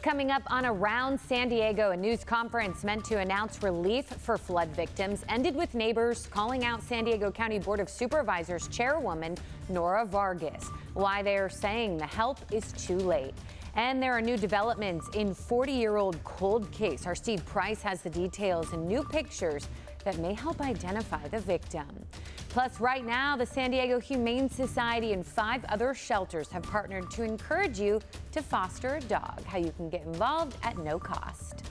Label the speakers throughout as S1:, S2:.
S1: Coming up on Around San Diego, a news conference meant to announce relief for flood victims ended with neighbors calling out San Diego County Board of Supervisors Chairwoman Nora Vargas. Why they're saying the help is too late. And there are new developments in 40-year-old cold case. Our Steve Price has the details and new pictures that may help identify the victim. Plus, right now, the San Diego Humane Society and 5 other shelters have partnered to encourage you to foster a dog. How you can get involved at no cost.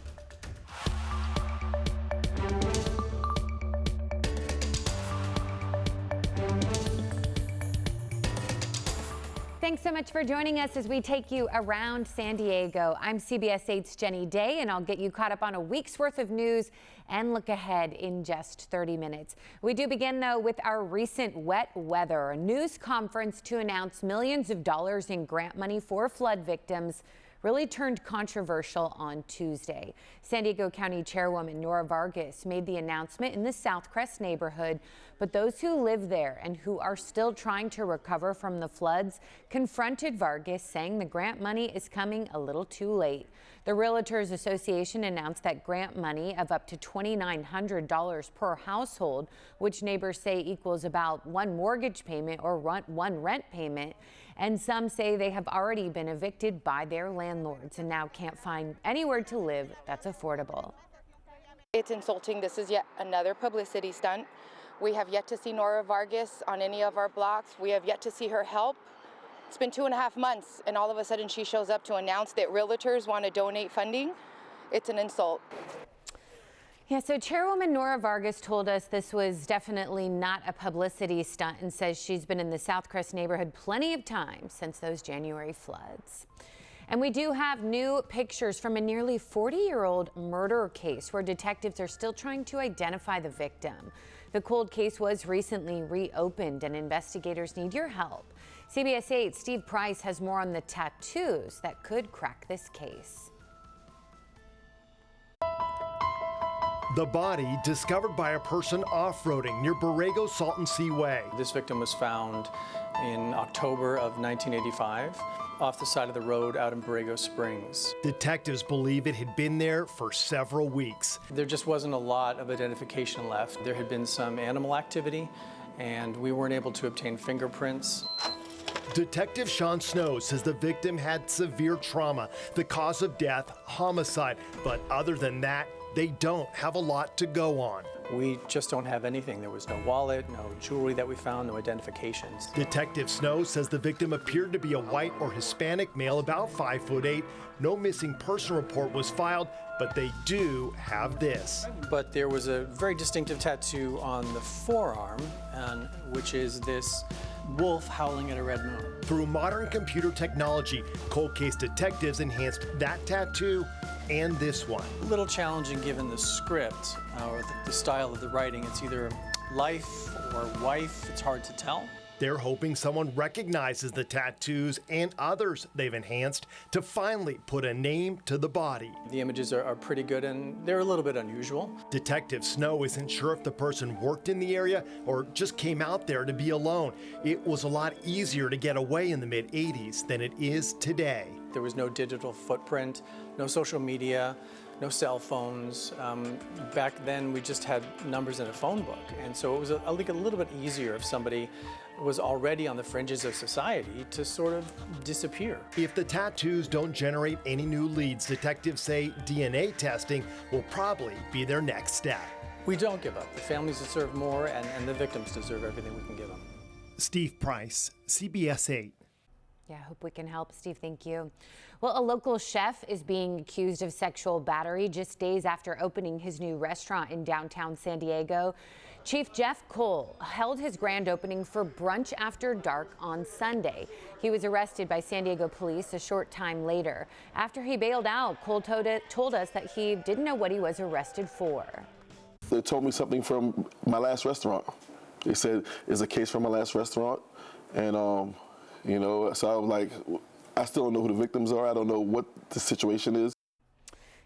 S1: Thanks so much for joining us as we take you around San Diego. I'm CBS 8's Jenny Day, and I'll get you caught up on a week's worth of news and look ahead in just 30 minutes. We do begin, though, with our recent wet weather, a news conference to announce millions of dollars in grant money for flood victims really turned controversial on Tuesday. San Diego County Chairwoman Nora Vargas made the announcement in the Southcrest neighborhood, but those who live there and who are still trying to recover from the floods confronted Vargas, saying the grant money is coming a little too late. The Realtors Association announced that grant money of up to $2,900 per household, which neighbors say equals about 1 mortgage payment or 1 rent payment. And some say they have already been evicted by their landlords and now can't find anywhere to live that's affordable.
S2: It's insulting. This is yet another publicity stunt. We have yet to see Nora Vargas on any of our blocks. We have yet to see her help. It's been 2.5 months, and all of a sudden she shows up to announce that realtors want to donate funding. It's an insult.
S1: Yeah, so Chairwoman Nora Vargas told us this was definitely not a publicity stunt and says she's been in the Southcrest neighborhood plenty of times since those January floods. And we do have new pictures from a nearly 40-year-old murder case where detectives are still trying to identify the victim. The cold case was recently reopened and investigators need your help. CBS 8's Steve Price has more on the tattoos that could crack this case.
S3: The body discovered by a person off-roading near Borrego Salton Sea Way.
S4: This victim was found in October of 1985 off the side of the road out in Borrego Springs.
S3: Detectives believe it had been there for several weeks.
S4: There just wasn't a lot of identification left. There had been some animal activity, and we weren't able to obtain fingerprints.
S3: Detective Sean Snow says the victim had severe trauma, the cause of death, homicide, but other than that, they don't have a lot to go on.
S4: We just don't have anything. There was no wallet, no jewelry that we found, no identifications.
S3: Detective Snow says the victim appeared to be a white or Hispanic male about 5'8". No missing person report was filed, but they do have this.
S4: But there was a very distinctive tattoo on the forearm, which is this wolf howling at a red moon.
S3: Through modern computer technology, cold case detectives enhanced that tattoo and this one.
S4: A little challenging given the script or the style of the writing. It's either life or wife. It's hard to tell.
S3: They're hoping someone recognizes the tattoos and others they've enhanced to finally put a name to the body.
S4: The images are pretty good and they're a little bit unusual.
S3: Detective Snow isn't sure if the person worked in the area or just came out there to be alone. It was a lot easier to get away in the mid-'80s than it is today.
S4: There was no digital footprint, no social media, no cell phones. Back then, we just had numbers in a phone book. And so it was a little bit easier if somebody was already on the fringes of society to sort of disappear.
S3: If the tattoos don't generate any new leads, detectives say DNA testing will probably be their next step.
S4: We don't give up. The families deserve more, and the victims deserve everything we can give them.
S3: Steve Price, CBS 8.
S1: Yeah, I hope we can help. Steve, thank you. Well, a local chef is being accused of sexual battery just days after opening his new restaurant in downtown San Diego. Chief Jeff Cole held his grand opening for brunch after dark on Sunday. He was arrested by San Diego police a short time later. After he bailed out, Cole told us that he didn't know what he was arrested for.
S5: They told me something from my last restaurant. They said it's a case from my last restaurant, and you know, so I was like, I still don't know who the victims are. I don't know what the situation is.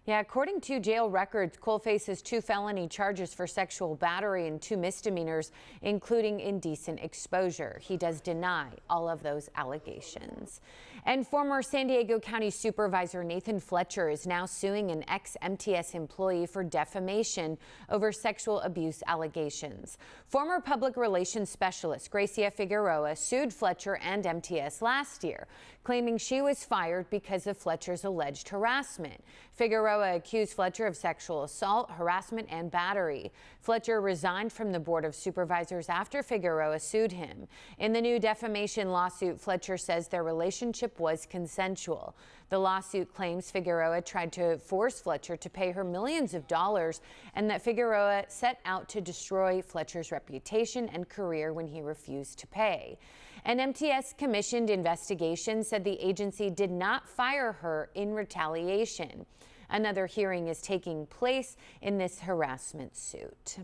S1: Yeah, according to jail records, Cole faces 2 felony charges for sexual battery and 2 misdemeanors, including indecent exposure. He does deny all of those allegations. And former San Diego County Supervisor Nathan Fletcher is now suing an ex-MTS employee for defamation over sexual abuse allegations. Former public relations specialist Gracia Figueroa sued Fletcher and MTS last year, claiming she was fired because of Fletcher's alleged harassment. Figueroa accused Fletcher of sexual assault, harassment, and battery. Fletcher resigned from the Board of Supervisors after Figueroa sued him. In the new defamation lawsuit, Fletcher says their relationship was consensual. The lawsuit claims Figueroa tried to force Fletcher to pay her millions of dollars and that Figueroa set out to destroy Fletcher's reputation and career when he refused to pay. An MTS commissioned investigation said the agency did not fire her in retaliation. Another hearing is taking place in this harassment suit.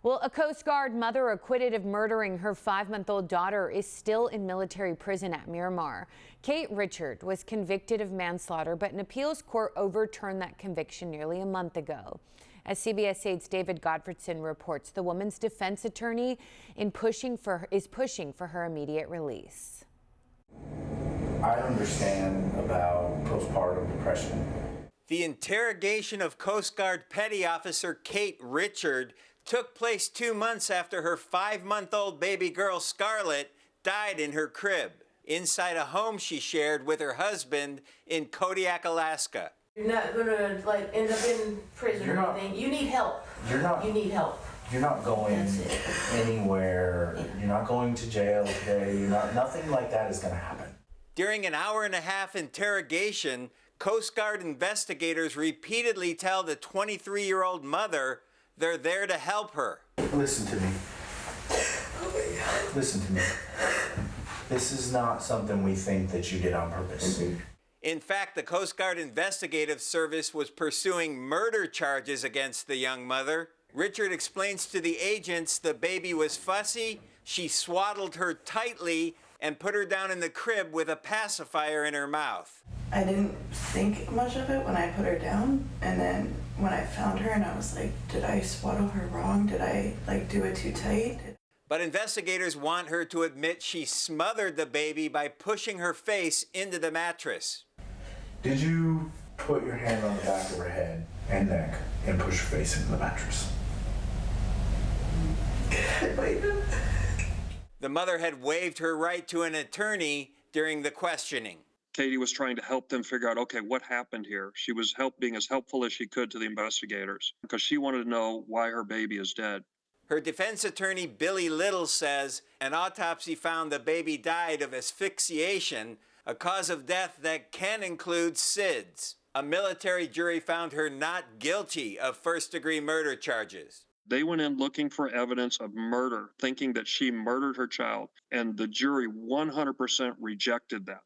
S1: Well, a Coast Guard mother acquitted of murdering her 5-month-old daughter is still in military prison at Miramar. Kate Richard was convicted of manslaughter, but an appeals court overturned that conviction nearly a month ago. As CBS 8's David Godfredson reports, the woman's defense attorney is pushing for her immediate release.
S6: I understand about postpartum depression.
S7: The interrogation of Coast Guard Petty Officer Kate Richard took place 2 months after her 5-month-old baby girl Scarlett died in her crib inside a home she shared with her husband in Kodiak, Alaska.
S8: You're not gonna end up in prison or anything. You need help. You need help.
S6: You're not going anywhere. You're not going to jail today. Nothing like that is gonna happen.
S7: During an hour-and-a-half interrogation, Coast Guard investigators repeatedly tell the 23-year-old mother they're there to help her.
S6: Listen to me. Listen to me. This is not something we think that you did on purpose.
S7: In fact, the Coast Guard Investigative Service was pursuing murder charges against the young mother. Richard explains to the agents the baby was fussy, she swaddled her tightly, and put her down in the crib with a pacifier in her mouth.
S9: I didn't think much of it when I put her down, and then when I found her and I was like, did I swaddle her wrong? Did I do it too tight?
S7: But investigators want her to admit she smothered the baby by pushing her face into the mattress.
S6: Did you put your hand on the back of her head and neck and push her face into the mattress?
S7: The mother had waived her right to an attorney during the questioning.
S10: Katie was trying to help them figure out, okay, what happened here? She was being as helpful as she could to the investigators because she wanted to know why her baby is dead.
S7: Her defense attorney, Billy Little, says an autopsy found the baby died of asphyxiation, a cause of death that can include SIDS. A military jury found her not guilty of first-degree murder charges.
S10: They went in looking for evidence of murder, thinking that she murdered her child, and the jury 100% rejected that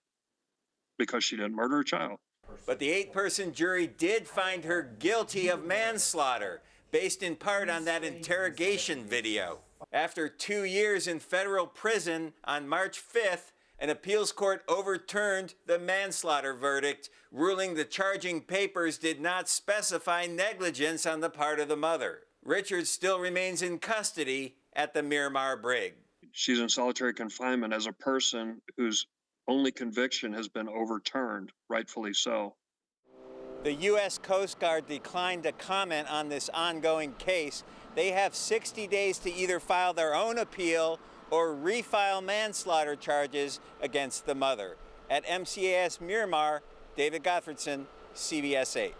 S10: because she didn't murder her child.
S7: But the 8-person jury did find her guilty of manslaughter, based in part on that interrogation video. After 2 years in federal prison on March 5th, an appeals court overturned the manslaughter verdict, ruling the charging papers did not specify negligence on the part of the mother. Richard still remains in custody at the Miramar Brig.
S10: She's in solitary confinement as a person whose only conviction has been overturned, rightfully so.
S7: The U.S. Coast Guard declined to comment on this ongoing case. They have 60 days to either file their own appeal or refile manslaughter charges against the mother. At MCAS Miramar, David Godfredson, CBS 8.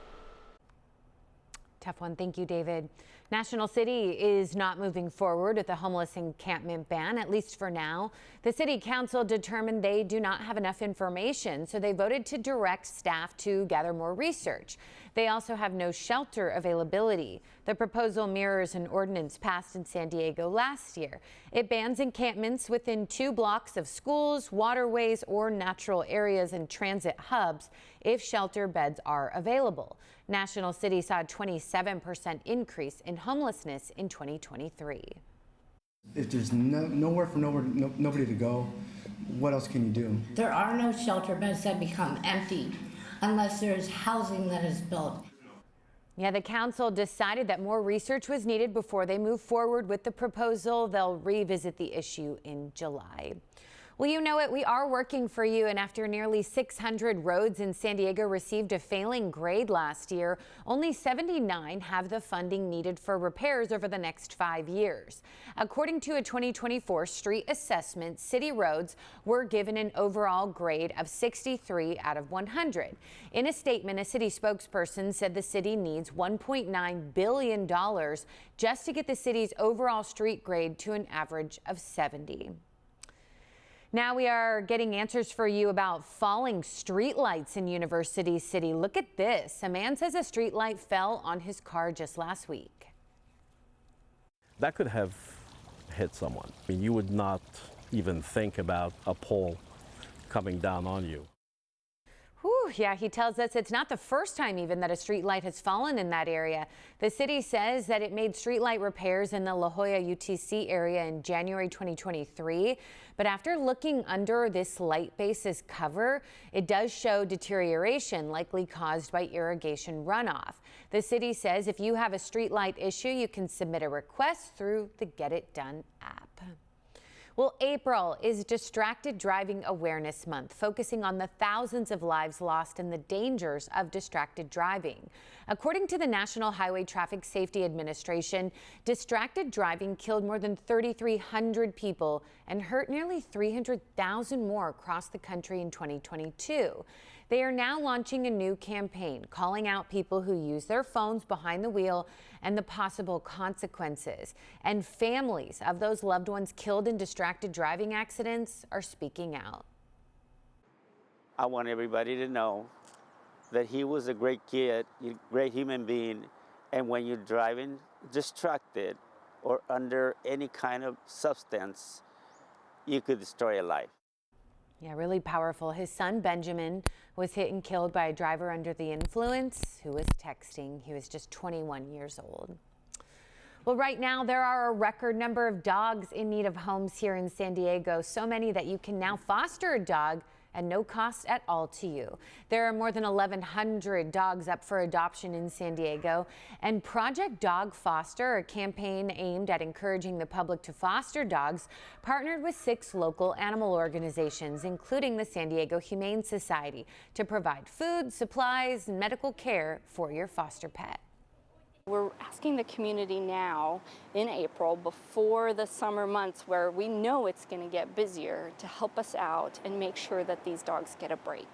S1: Tough one. Thank you, David. National City is not moving forward with the homeless encampment ban, at least for now. The City Council determined they do not have enough information, so they voted to direct staff to gather more research. They also have no shelter availability. The proposal mirrors an ordinance passed in San Diego last year. It bans encampments within 2 blocks of schools, waterways, or natural areas and transit hubs if shelter beds are available. National City saw a 27% increase in homelessness in 2023.
S11: If there's nowhere for nobody to go, what else can you do?
S12: There are no shelter beds that become empty unless there is housing that is built.
S1: Yeah, the council decided that more research was needed before they move forward with the proposal. They'll revisit the issue in July. Well, you know it, we are working for you, and after nearly 600 roads in San Diego received a failing grade last year, only 79 have the funding needed for repairs over the next 5 years. According to a 2024 street assessment, city roads were given an overall grade of 63 out of 100. In a statement, a city spokesperson said the city needs $1.9 billion just to get the city's overall street grade to an average of 70. Now we are getting answers for you about falling streetlights in University City. Look at this. A man says a streetlight fell on his car just last week.
S12: That could have hit someone. I mean, you would not even think about a pole coming down on you.
S1: Whew, yeah, he tells us it's not the first time even that a street light has fallen in that area. The city says that it made street light repairs in the La Jolla UTC area in January 2023. But after looking under this light base's cover, it does show deterioration likely caused by irrigation runoff. The city says if you have a street light issue, you can submit a request through the Get It Done app. Well, April is Distracted Driving Awareness Month, focusing on the thousands of lives lost and the dangers of distracted driving. According to the National Highway Traffic Safety Administration, distracted driving killed more than 3,300 people and hurt nearly 300,000 more across the country in 2022. They are now launching a new campaign calling out people who use their phones behind the wheel and the possible consequences. And families of those loved ones killed in distracted driving accidents are speaking out.
S13: I want everybody to know that he was a great kid, a great human being, and when you're driving distracted or under any kind of substance, you could destroy a life.
S1: Yeah, really powerful. His son, Benjamin, was hit and killed by a driver under the influence who was texting. He was just 21 years old. Well, right now there are a record number of dogs in need of homes here in San Diego, so many that you can now foster a dog at no cost at all to you. There are more than 1,100 dogs up for adoption in San Diego, and Project Dog Foster, a campaign aimed at encouraging the public to foster dogs, partnered with 6 local animal organizations, including the San Diego Humane Society, to provide food, supplies, and medical care for your foster pet.
S14: We're asking the community now in April, before the summer months where we know it's going to get busier, to help us out and make sure that these dogs get a break.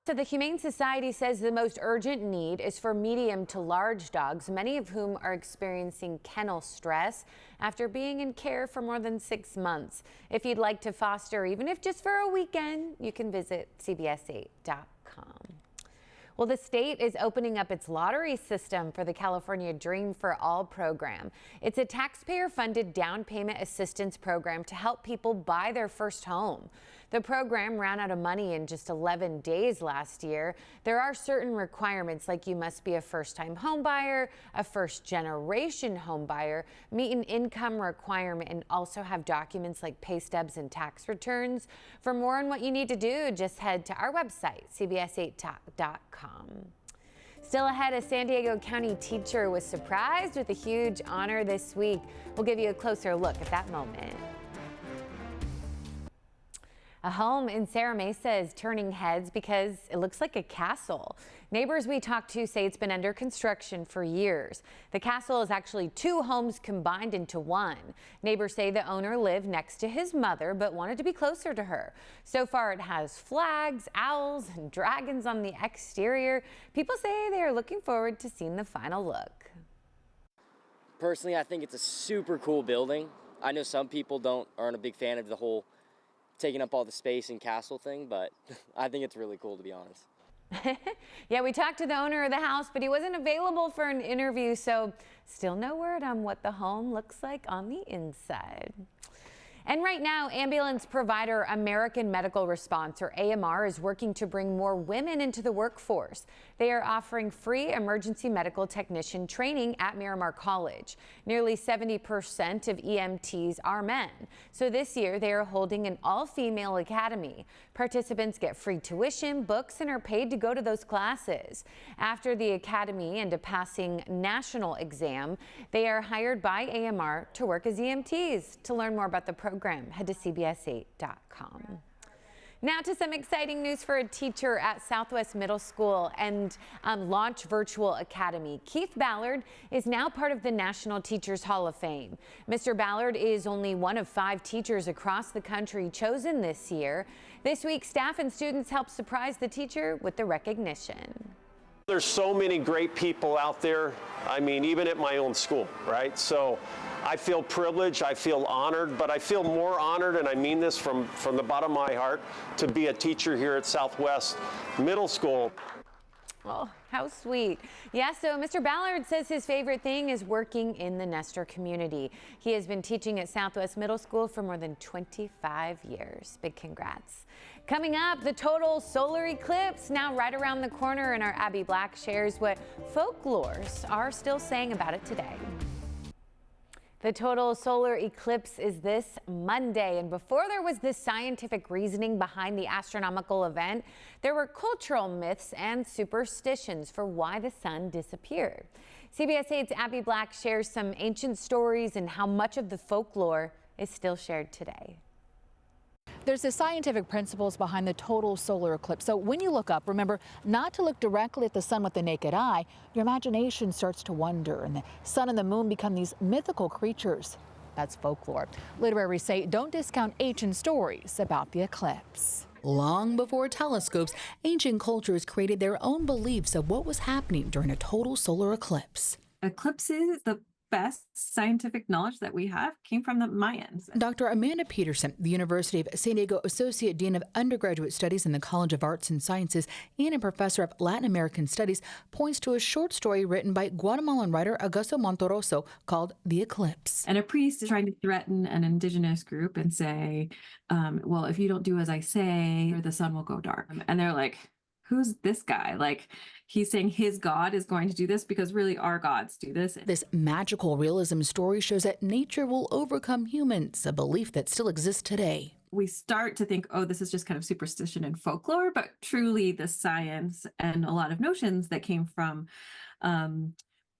S1: So the Humane Society says the most urgent need is for medium to large dogs, many of whom are experiencing kennel stress after being in care for more than 6 months. If you'd like to foster, even if just for a weekend, you can visit cbs8.com. Well, the state is opening up its lottery system for the California Dream for All program. It's a taxpayer-funded down payment assistance program to help people buy their first home. The program ran out of money in just 11 days last year. There are certain requirements, like you must be a first-time home buyer, a first-generation home buyer, meet an income requirement, and also have documents like pay stubs and tax returns. For more on what you need to do, just head to our website, cbs8.com. Still ahead, a San Diego County teacher was surprised with a huge honor this week. We'll give you a closer look at that moment. A home in Serra Mesa is turning heads because it looks like a castle. Neighbors we talked to say it's been under construction for years. The castle is actually 2 homes combined into one. Neighbors say the owner lived next to his mother but wanted to be closer to her. So far it has flags, owls, and dragons on the exterior. People say they are looking forward to seeing the final look.
S15: Personally, I think it's a super cool building. I know some people aren't a big fan of the whole taking up all the space and castle thing, but I think it's really cool, to be honest.
S1: Yeah, we talked to the owner of the house, but he wasn't available for an interview, so still no word on what the home looks like on the inside. And right now, ambulance provider American Medical Response, or AMR, is working to bring more women into the workforce. They are offering free emergency medical technician training at Miramar College. Nearly 70% of EMTs are men. So this year, they are holding an all-female academy. Participants get free tuition, books, and are paid to go to those classes. After the academy and a passing national exam, they are hired by AMR to work as EMTs. To learn more about the program, head to CBS8.com. Now to some exciting news for a teacher at Southwest Middle School and Launch Virtual Academy. Keith Ballard is now part of the National Teachers Hall of Fame. Mr. Ballard is only one of 5 teachers across the country chosen this year. This week, staff and students helped surprise the teacher with the recognition.
S16: There's so many great people out there. I mean, even at my own school, right? So I feel privileged, I feel honored, but I feel more honored, and I mean this from the bottom of my heart, to be a teacher here at Southwest Middle School.
S1: Oh, how sweet. Yeah, so Mr. Ballard says his favorite thing is working in the Nestor community. He has been teaching at Southwest Middle School for more than 25 years. Big congrats. Coming up, the total solar eclipse now right around the corner, and our Abby Black shares what folklores are still saying about it today. The total solar eclipse is this Monday, and before there was this scientific reasoning behind the astronomical event, there were cultural myths and superstitions for why the sun disappeared. CBS 8's Abby Black shares some ancient stories and how much of the folklore is still shared today.
S17: There's the scientific principles behind the total solar eclipse. So when you look up, remember not to look directly at the sun with the naked eye. Your imagination starts to wander, and the sun and the moon become these mythical creatures. That's folklore. Literary say don't discount ancient stories about the eclipse. Long before telescopes, ancient cultures created their own beliefs of what was happening during a total solar eclipse.
S18: Eclipses, the best scientific knowledge that we have came from the Mayans.
S17: Dr. Amanda Peterson, the University of San Diego Associate Dean of Undergraduate Studies in the College of Arts and Sciences and a professor of Latin American Studies, points to a short story written by Guatemalan writer Augusto Montoroso called The Eclipse.
S18: And a priest is trying to threaten an indigenous group and say, well, if you don't do as I say, the sun will go dark. And they're like, who's this guy? Like, he's saying his God is going to do this because really our gods do this.
S17: This magical realism story shows that nature will overcome humans, a belief that still exists today.
S18: We start to think, oh, this is just kind of superstition and folklore, but truly the science and a lot of notions that came from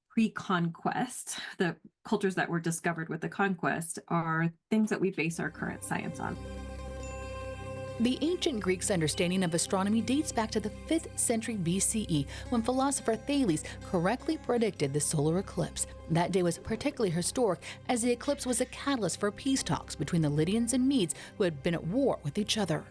S18: pre-conquest, the cultures that were discovered with the conquest, are things that we base our current science on.
S17: The ancient Greeks' understanding of astronomy dates back to the 5th century BCE, when philosopher Thales correctly predicted the solar eclipse. That day was particularly historic, as the eclipse was a catalyst for peace talks between the Lydians and Medes, who had been at war with each other.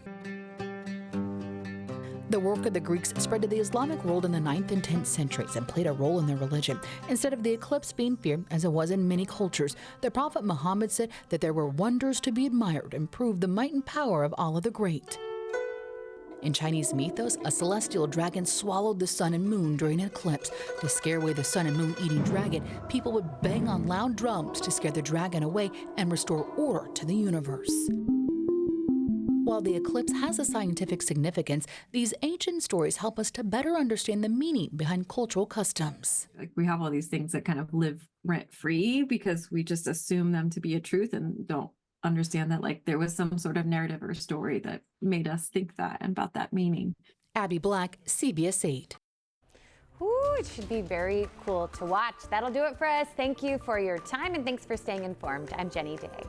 S17: The work of the Greeks spread to the Islamic world in the 9th and 10th centuries and played a role in their religion. Instead of the eclipse being feared, as it was in many cultures, the Prophet Muhammad said that there were wonders to be admired and proved the might and power of Allah the Great. In Chinese mythos, a celestial dragon swallowed the sun and moon during an eclipse. To scare away the sun and moon eating dragon, people would bang on loud drums to scare the dragon away and restore order to the universe. While the eclipse has a scientific significance, these ancient stories help us to better understand the meaning behind cultural customs.
S18: Like, we have all these things that kind of live rent-free because we just assume them to be a truth and don't understand that like there was some sort of narrative or story that made us think that and about that meaning.
S17: Abby Black, CBS 8.
S1: Ooh, it should be very cool to watch. That'll do it for us. Thank you for your time and thanks for staying informed. I'm Jenny Day.